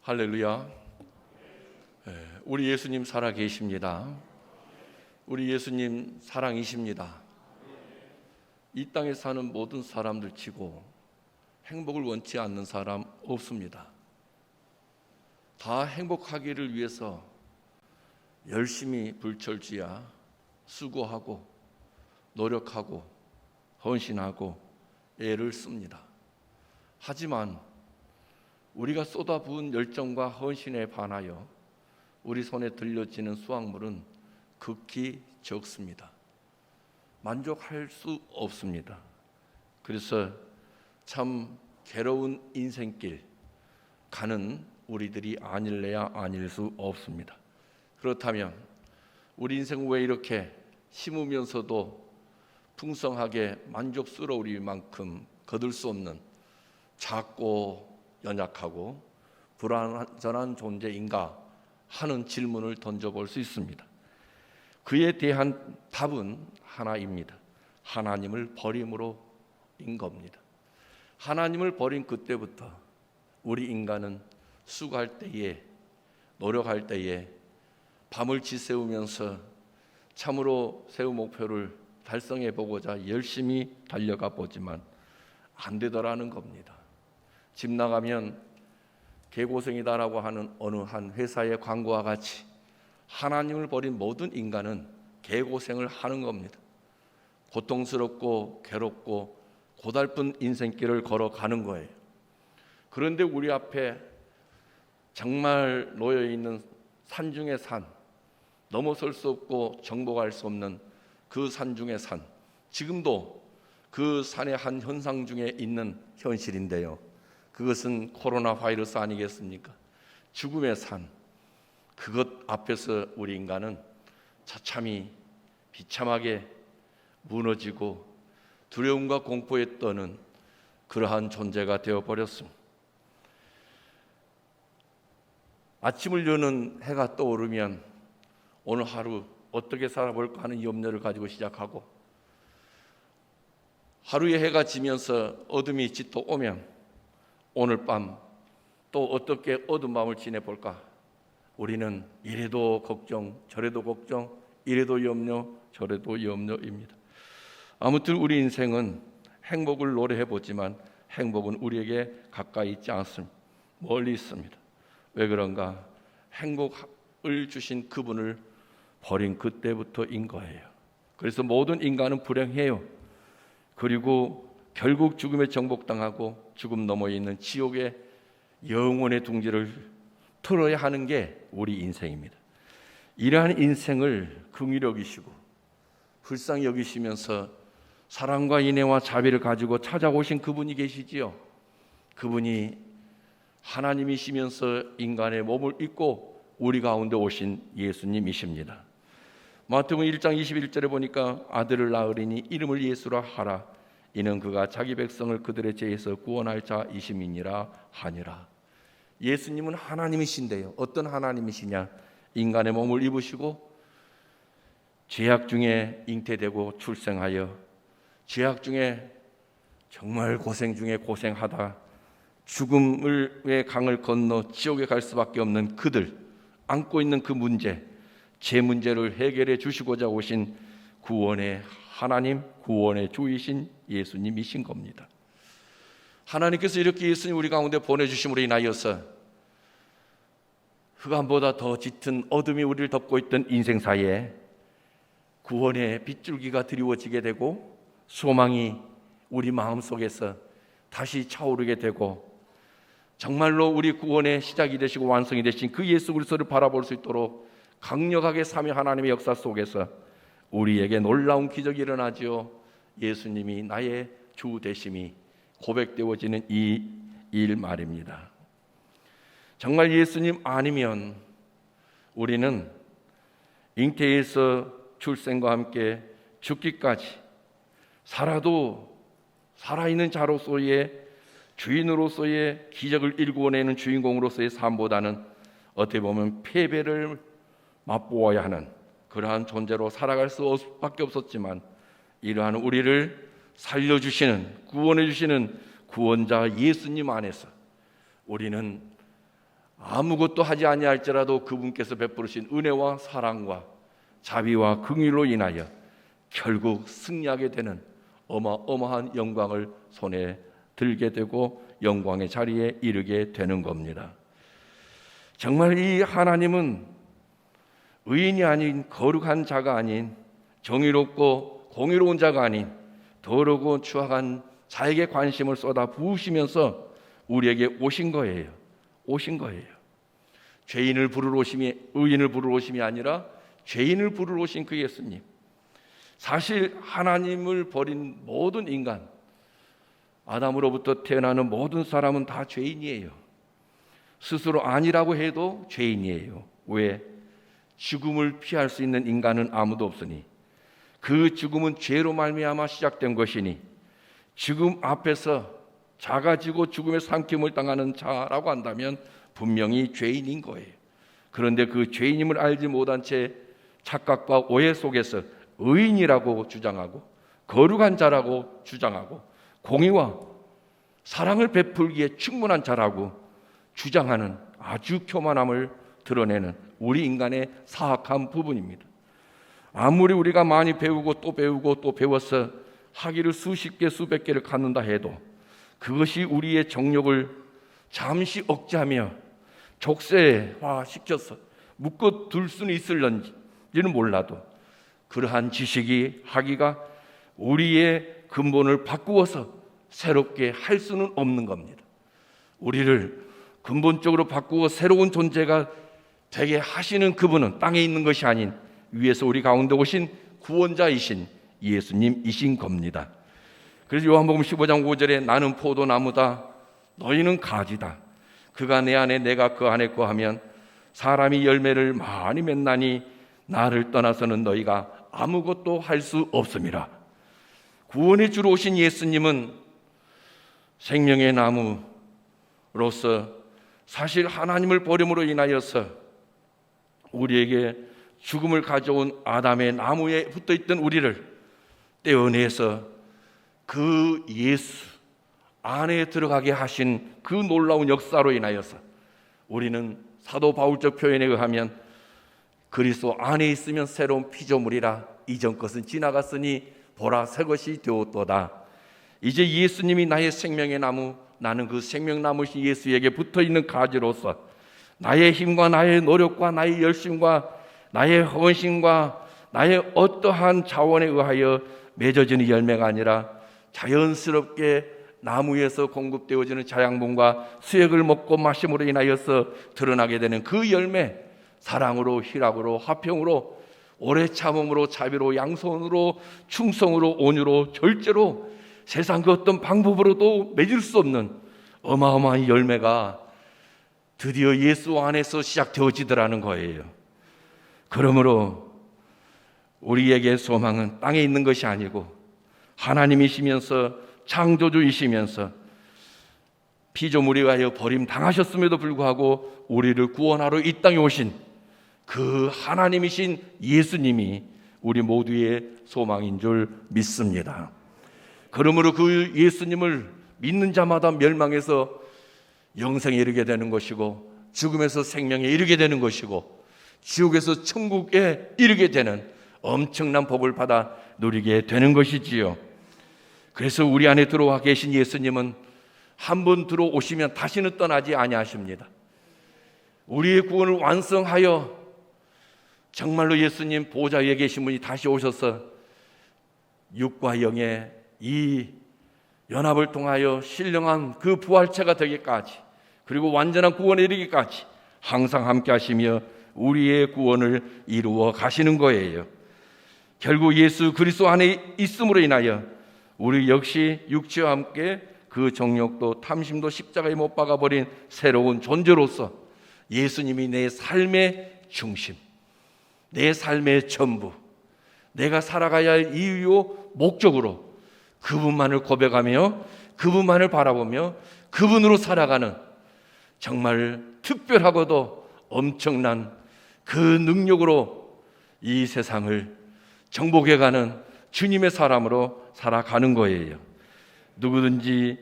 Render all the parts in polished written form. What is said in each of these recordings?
할렐루야. 우리 예수님 살아 계십니다. 우리 예수님 사랑이십니다. 이 땅에 사는 모든 사람들 치고 행복을 원치 않는 사람 없습니다. 다 행복하기를 위해서 열심히 불철주야 수고하고 노력하고 헌신하고 애를 씁니다. 하지만 우리가 쏟아부은 열정과 헌신에 반하여 우리 손에 들려지는 수확물은 극히 적습니다. 만족할 수 없습니다. 그래서 참 괴로운 인생길 가는 우리들이 아닐래야 아닐 수 없습니다. 그렇다면 우리 인생 왜 이렇게 심으면서도 풍성하게 만족스러울 만큼 거둘 수 없는 작고 연약하고 불완전한 존재인가 하는 질문을 던져볼 수 있습니다. 그에 대한 답은 하나입니다. 하나님을 버림으로인 겁니다. 하나님을 버린 그때부터 우리 인간은 수고할 때에 노력할 때에 밤을 지새우면서 참으로 세운 목표를 달성해 보고자 열심히 달려가 보지만 안 되더라는 겁니다. 집 나가면 개고생이다라고 하는 어느 한 회사의 광고와 같이 하나님을 버린 모든 인간은 개고생을 하는 겁니다. 고통스럽고 괴롭고 고달픈 인생길을 걸어가는 거예요. 그런데 우리 앞에 정말 놓여있는 산 중의 산, 넘어설 수 없고 정복할 수 없는 그 산 중의 산, 지금도 그 산의 한 현상 중에 있는 현실인데요. 그것은 코로나 바이러스 아니겠습니까? 죽음의 산, 그것 앞에서 우리 인간은 처참히 비참하게 무너지고 두려움과 공포에 떠는 그러한 존재가 되어버렸습니다. 아침을 여는 해가 떠오르면 오늘 하루 어떻게 살아볼까 하는 염려를 가지고 시작하고, 하루의 해가 지면서 어둠이 짙어오면 오늘 밤 또 어떻게 어두운 밤을 지내볼까? 우리는 이래도 걱정, 저래도 걱정, 이래도 염려, 저래도 염려입니다. 아무튼 우리 인생은 행복을 노래해보지만 행복은 우리에게 가까이 있지 않습니다. 멀리 있습니다. 왜 그런가? 행복을 주신 그분을 버린 그때부터인 거예요. 그래서 모든 인간은 불행해요. 그리고 결국 죽음에 정복당하고 죽음 너머에 있는 지옥의 영원의 둥지를 틀어야 하는 게 우리 인생입니다. 이러한 인생을 긍휼히 여기시고 불쌍히 여기시면서 사랑과 인애와 자비를 가지고 찾아오신 그분이 계시지요. 그분이 하나님이시면서 인간의 몸을 입고 우리 가운데 오신 예수님이십니다. 마태복음 1장 21절에 보니까 아들을 낳으리니 이름을 예수라 하라. 이는 그가 자기 백성을 그들의 죄에서 구원할 자이심이니라 하니라. 예수님은 하나님이신데요. 어떤 하나님이시냐? 인간의 몸을 입으시고 죄악 중에 잉태되고 출생하여 죄악 중에 정말 고생 중에 고생하다 죽음의 강을 건너 지옥에 갈 수밖에 없는 그들 안고 있는 그 문제, 죄 문제를 해결해 주시고자 오신 구원의 하나님, 구원의 주이신 예수님이신 겁니다. 하나님께서 이렇게 예수님 우리 가운데 보내주심으로 인하여서 흑암보다 더 짙은 어둠이 우리를 덮고 있던 인생 사이에 구원의 빗줄기가 드리워지게 되고 소망이 우리 마음속에서 다시 차오르게 되고 정말로 우리 구원의 시작이 되시고 완성이 되신 그 예수 그리스도를 바라볼 수 있도록 강력하게 삼위 하나님의 역사 속에서 우리에게 놀라운 기적이 일어나지요. 예수님이 나의 주 되심이 고백되어지는 이 일 말입니다. 정말 예수님 아니면 우리는 잉태에서 출생과 함께 죽기까지 살아도 살아있는 자로서의 주인으로서의 기적을 일구어내는 주인공으로서의 삶보다는 어떻게 보면 패배를 맛보아야 하는 그러한 존재로 살아갈 수밖에 없었지만 이러한 우리를 살려주시는 구원해 주시는 구원자 예수님 안에서 우리는 아무것도 하지 아니할지라도 그분께서 베푸르신 은혜와 사랑과 자비와 긍휼로 인하여 결국 승리하게 되는 어마어마한 영광을 손에 들게 되고 영광의 자리에 이르게 되는 겁니다. 정말 이 하나님은 의인이 아닌 거룩한 자가 아닌 정의롭고 공의로운 자가 아닌 더럽고 추악한 자에게 관심을 쏟아 부으시면서 우리에게 오신 거예요. 오신 거예요. 죄인을 부르러 오심이 의인을 부르러 오심이 아니라 죄인을 부르러 오신 그 예수님. 사실 하나님을 버린 모든 인간, 아담으로부터 태어나는 모든 사람은 다 죄인이에요. 스스로 아니라고 해도 죄인이에요. 왜? 죽음을 피할 수 있는 인간은 아무도 없으니, 그 죽음은 죄로 말미암아 시작된 것이니, 죽음 앞에서 작아지고 죽음의 삼킴을 당하는 자라고 한다면 분명히 죄인인 거예요. 그런데 그 죄인임을 알지 못한 채 착각과 오해 속에서 의인이라고 주장하고 거룩한 자라고 주장하고 공의와 사랑을 베풀기에 충분한 자라고 주장하는 아주 교만함을 드러내는 우리 인간의 사악한 부분입니다. 아무리 우리가 많이 배우고 또 배워서 학위를 수십 개 수백 개를 갖는다 해도 그것이 우리의 정욕을 잠시 억제하며 족쇄화시켜서 묶어둘 수는 있을런지는 몰라도 그러한 지식이 학위가 우리의 근본을 바꾸어서 새롭게 할 수는 없는 겁니다. 우리를 근본적으로 바꾸어 새로운 존재가 되게 하시는 그분은 땅에 있는 것이 아닌 위에서 우리 가운데 오신 구원자이신 예수님이신 겁니다. 그래서 요한복음 15장 5절에 나는 포도나무다 너희는 가지다 그가 내 안에 내가 그 안에 거하면 사람이 열매를 많이 맺나니 나를 떠나서는 너희가 아무것도 할 수 없음이라. 구원의 주로 오신 예수님은 생명의 나무로서 사실 하나님을 버림으로 인하여서 우리에게 죽음을 가져온 아담의 나무에 붙어있던 우리를 떼어내서 그 예수 안에 들어가게 하신 그 놀라운 역사로 인하여서 우리는 사도 바울적 표현에 의하면 그리스도 안에 있으면 새로운 피조물이라 이전 것은 지나갔으니 보라 새 것이 되었도다. 이제 예수님이 나의 생명의 나무, 나는 그 생명나무신 예수에게 붙어있는 가지로서 나의 힘과 나의 노력과 나의 열심과 나의 헌신과 나의 어떠한 자원에 의하여 맺어지는 열매가 아니라 자연스럽게 나무에서 공급되어지는 자양분과 수액을 먹고 마심으로 인하여서 드러나게 되는 그 열매, 사랑으로 희락으로 화평으로 오래 참음으로 자비로 양손으로 충성으로 온유로 절제로 세상 그 어떤 방법으로도 맺을 수 없는 어마어마한 열매가 드디어 예수 안에서 시작되어지더라는 거예요. 그러므로 우리에게 소망은 땅에 있는 것이 아니고 하나님이시면서 창조주이시면서 피조물에 의하여 버림당하셨음에도 불구하고 우리를 구원하러 이 땅에 오신 그 하나님이신 예수님이 우리 모두의 소망인 줄 믿습니다. 그러므로 그 예수님을 믿는 자마다 멸망에서 영생에 이르게 되는 것이고 죽음에서 생명에 이르게 되는 것이고 지옥에서 천국에 이르게 되는 엄청난 복을 받아 누리게 되는 것이지요. 그래서 우리 안에 들어와 계신 예수님은 한 번 들어오시면 다시는 떠나지 아니하십니다. 우리의 구원을 완성하여 정말로 예수님 보좌 위에 계신 분이 다시 오셔서 육과 영의 이 연합을 통하여 신령한 그 부활체가 되기까지 그리고 완전한 구원에 이르기까지 항상 함께 하시며 우리의 구원을 이루어 가시는 거예요. 결국 예수 그리스도 안에 있음으로 인하여 우리 역시 육체와 함께 그 정욕도 탐심도 십자가에 못 박아버린 새로운 존재로서 예수님이 내 삶의 중심, 내 삶의 전부, 내가 살아가야 할 이유요 목적으로 그분만을 고백하며 그분만을 바라보며 그분으로 살아가는 정말 특별하고도 엄청난 그 능력으로 이 세상을 정복해가는 주님의 사람으로 살아가는 거예요. 누구든지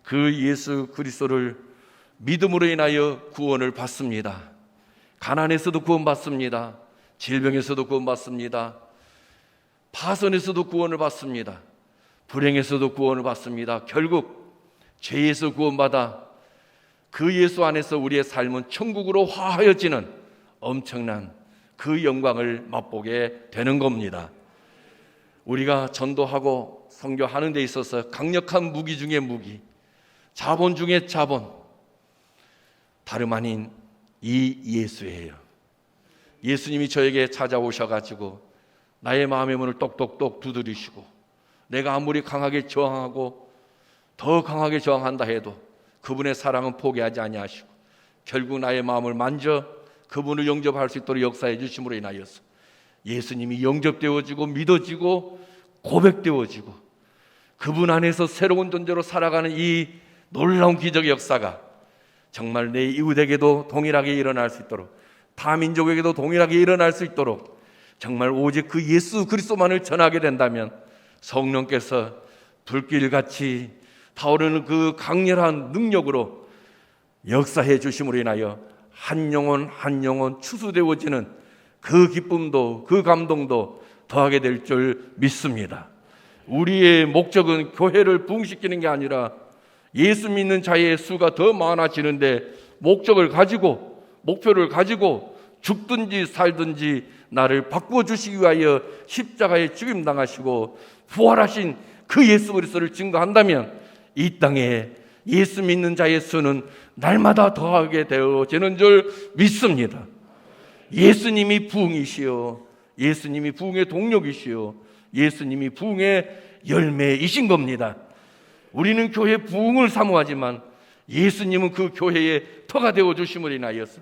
그 예수 그리스도를 믿음으로 인하여 구원을 받습니다. 가난에서도 구원받습니다. 질병에서도 구원받습니다. 파선에서도 구원을 받습니다. 불행에서도 구원을 받습니다. 결국 죄에서 구원받아 그 예수 안에서 우리의 삶은 천국으로 화하여지는 엄청난 그 영광을 맛보게 되는 겁니다. 우리가 전도하고 선교하는 데 있어서 강력한 무기 중에 무기, 자본 중에 자본, 다름 아닌 이 예수예요. 예수님이 저에게 찾아오셔가지고 나의 마음의 문을 똑똑똑 두드리시고, 내가 아무리 강하게 저항하고 더 강하게 저항한다 해도 그분의 사랑은 포기하지 아니하시고 결국 나의 마음을 만져 그분을 영접할 수 있도록 역사해 주심으로 인하여서 예수님이 영접되어지고 믿어지고 고백되어지고 그분 안에서 새로운 존재로 살아가는 이 놀라운 기적의 역사가 정말 내 이웃에게도 동일하게 일어날 수 있도록, 타민족에게도 동일하게 일어날 수 있도록 정말 오직 그 예수 그리스도만을 전하게 된다면 성령께서 불길같이 타오르는 그 강렬한 능력으로 역사해 주심으로 인하여 한 영혼 한 영혼 추수되어지는 그 기쁨도 그 감동도 더하게 될 줄 믿습니다. 우리의 목적은 교회를 부흥시키는 게 아니라 예수 믿는 자의 수가 더 많아지는데, 목적을 가지고 목표를 가지고 죽든지 살든지 나를 바꿔주시기 위하여 십자가에 죽임당하시고 부활하신 그 예수 그리스도를 증거한다면 이 땅에 예수 믿는 자의 수는 날마다 더하게 되어지는 줄 믿습니다. 예수님이 부흥이시요, 예수님이 부흥의 동력이시요, 예수님이 부흥의 열매이신 겁니다. 우리는 교회 부흥을 사모하지만 예수님은 그 교회의 터가 되어 주심을 인하여서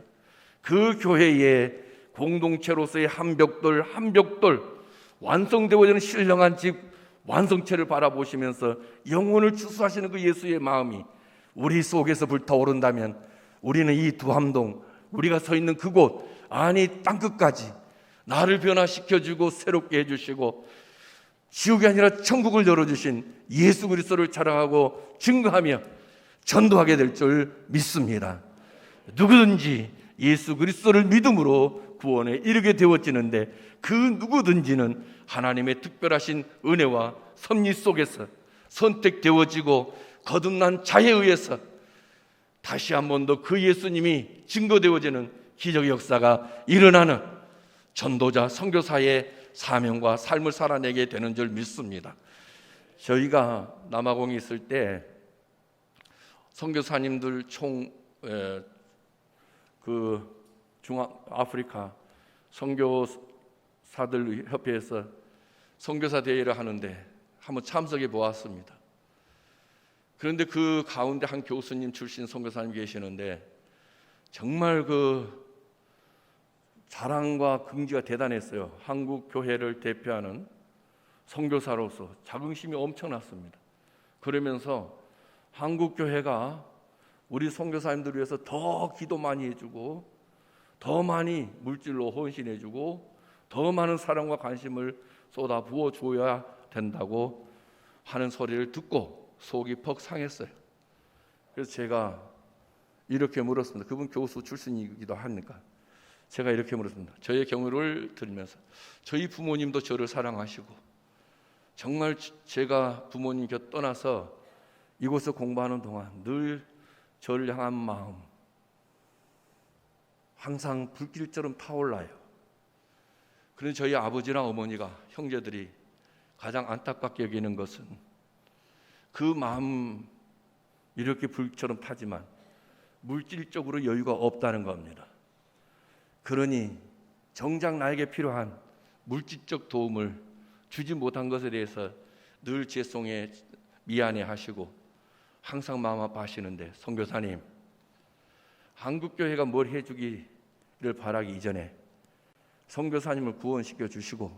그 교회의 공동체로서의 한 벽돌 한 벽돌 완성되어지는 신령한 집 완성체를 바라보시면서 영혼을 추수하시는 그 예수의 마음이 우리 속에서 불타오른다면 우리는 이 두함동, 우리가 서 있는 그곳, 아니 땅끝까지 나를 변화시켜주고 새롭게 해주시고 지옥이 아니라 천국을 열어주신 예수 그리스도를 자랑하고 증거하며 전도하게 될 줄 믿습니다. 누구든지 예수 그리스도를 믿음으로 구원에 이르게 되어지는데 그 누구든지는 하나님의 특별하신 은혜와 섭리 속에서 선택되어지고 거듭난 자에 의해서 다시 한 번 더 그 예수님이 증거되어지는 기적 역사가 일어나는 전도자 선교사의 사명과 삶을 살아내게 되는 줄 믿습니다. 저희가 남아공에 있을 때 선교사님들 총 중아프리카 선교사들 협회에서 선교사 대회를 하는데 한번 참석해 보았습니다. 그런데 그 가운데 한 교수님 출신 선교사님 계시는데 정말 그 자랑과 긍지가 대단했어요. 한국 교회를 대표하는 선교사로서 자긍심이 엄청났습니다. 그러면서 한국 교회가 우리 선교사님들을 위해서 더 기도 많이 해주고 더 많이 물질로 헌신해주고 더 많은 사랑과 관심을 쏟아 부어줘야 된다고 하는 소리를 듣고 속이 퍽 상했어요. 그래서 제가 이렇게 물었습니다. 그분 교수 출신이기도 하니까 제가 이렇게 물었습니다. 저의 경우를 들으면서 저희 부모님도 저를 사랑하시고 정말 제가 부모님 곁 떠나서 이곳에서 공부하는 동안 늘 저를 향한 마음 항상 불길처럼 타올라요. 그런데 저희 아버지랑 어머니가, 형제들이 가장 안타깝게 여기는 것은 그 마음 이렇게 불처럼 타지만 물질적으로 여유가 없다는 겁니다. 그러니 정작 나에게 필요한 물질적 도움을 주지 못한 것에 대해서 늘 죄송해 미안해하시고 항상 마음 아파하시는데, 선교사님, 한국교회가 뭘 해주기를 바라기 이전에 선교사님을 구원시켜 주시고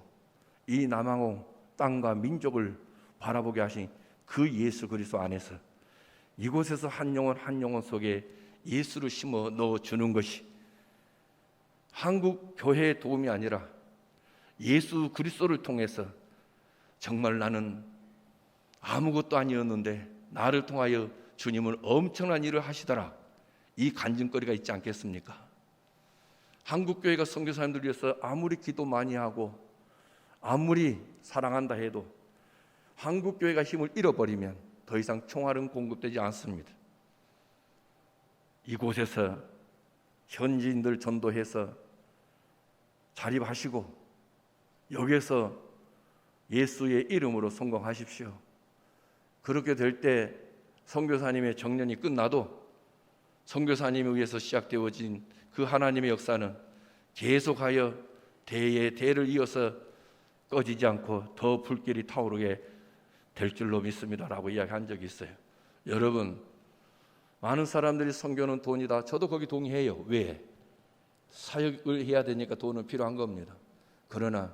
이 남아공 땅과 민족을 바라보게 하신 그 예수 그리스도 안에서 이곳에서 한 영혼 한 영혼 속에 예수를 심어 넣어주는 것이 한국 교회의 도움이 아니라 예수 그리스도를 통해서 정말 나는 아무것도 아니었는데 나를 통하여 주님은 엄청난 일을 하시더라, 이 간증거리가 있지 않겠습니까? 한국교회가 선교사님들 위해서 아무리 기도 많이 하고 아무리 사랑한다 해도 한국교회가 힘을 잃어버리면 더 이상 총알은 공급되지 않습니다. 이곳에서 현지인들 전도해서 자립하시고 여기에서 예수의 이름으로 성공하십시오. 그렇게 될 때 선교사님의 정년이 끝나도 선교사님에 의해서 시작되어진 그 하나님의 역사는 계속하여 대의 대를 이어서 꺼지지 않고 더 불길이 타오르게 될 줄로 믿습니다라고 이야기한 적이 있어요. 여러분, 많은 사람들이 선교는 돈이다. 저도 거기 동의해요. 왜? 사역을 해야 되니까 돈은 필요한 겁니다. 그러나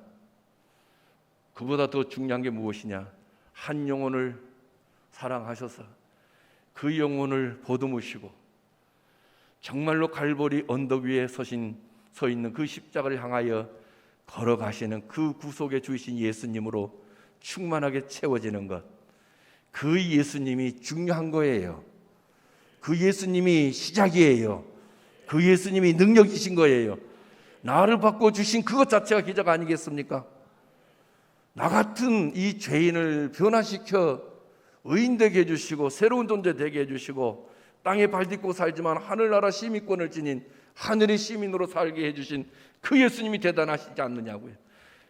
그보다 더 중요한 게 무엇이냐? 한 영혼을 사랑하셔서 그 영혼을 보듬으시고 정말로 갈보리 언덕 위에 서 있는 그 십자가를 향하여 걸어가시는 그 구속의 주이신 예수님으로 충만하게 채워지는 것, 그 예수님이 중요한 거예요. 그 예수님이 시작이에요. 그 예수님이 능력이신 거예요. 나를 바꿔주신 그것 자체가 기적 아니겠습니까? 나 같은 이 죄인을 변화시켜 의인 되게 해주시고 새로운 존재 되게 해주시고 땅에 발 딛고 살지만 하늘나라 시민권을 지닌 하늘의 시민으로 살게 해주신 그 예수님이 대단하시지 않느냐고요.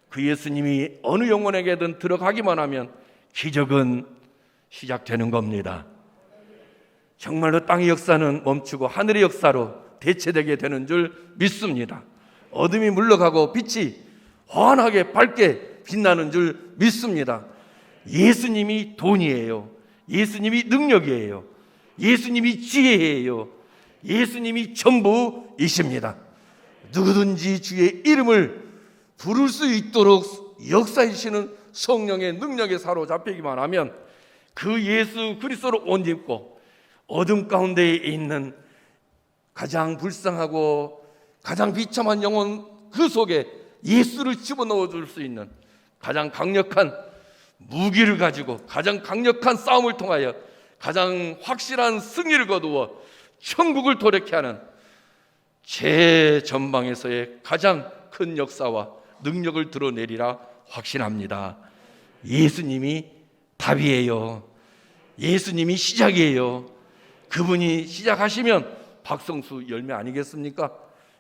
그 예수님이 어느 영혼에게든 들어가기만 하면 기적은 시작되는 겁니다. 정말로 땅의 역사는 멈추고 하늘의 역사로 대체되게 되는 줄 믿습니다. 어둠이 물러가고 빛이 환하게 밝게 빛나는 줄 믿습니다. 예수님이 돈이에요. 예수님이 능력이에요. 예수님이 지혜예요. 예수님이 전부이십니다. 누구든지 주의 이름을 부를 수 있도록 역사이시는 성령의 능력에 사로잡히기만 하면 그 예수 그리스도로 옷 입고 어둠 가운데에 있는 가장 불쌍하고 가장 비참한 영혼 그 속에 예수를 집어넣어 줄 수 있는 가장 강력한 무기를 가지고 가장 강력한 싸움을 통하여 가장 확실한 승리를 거두어 천국을 도래케 하는 최전방에서의 가장 큰 역사와 능력을 드러내리라 확신합니다. 예수님이 답이에요. 예수님이 시작이에요. 그분이 시작하시면 박성수 열매 아니겠습니까?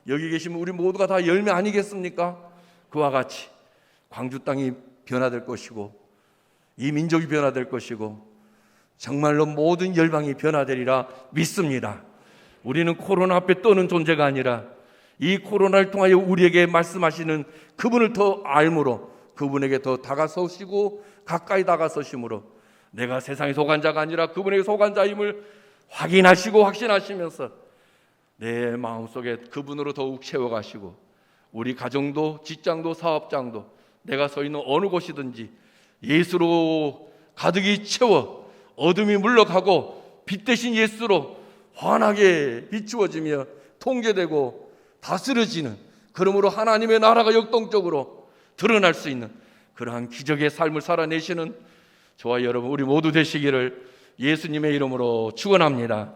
여기 계시면 우리 모두가 다 열매 아니겠습니까? 그와 같이 광주 땅이 변화될 것이고 이 민족이 변화될 것이고 정말로 모든 열방이 변화되리라 믿습니다. 우리는 코로나 앞에 떠는 존재가 아니라 이 코로나를 통하여 우리에게 말씀하시는 그분을 더 알므로 그분에게 더 다가서시고 가까이 다가서심으로 내가 세상에 속한 자가 아니라 그분에게 속한 자임을 확인하시고 확신하시면서 내 마음속에 그분으로 더욱 채워가시고 우리 가정도 직장도 사업장도 내가 서 있는 어느 곳이든지 예수로 가득히 채워 어둠이 물러가고 빛 대신 예수로 환하게 비추어지며 통제되고 다스려지는, 그러므로 하나님의 나라가 역동적으로 드러날 수 있는 그러한 기적의 삶을 살아내시는 저와 여러분 우리 모두 되시기를 예수님의 이름으로 축원합니다.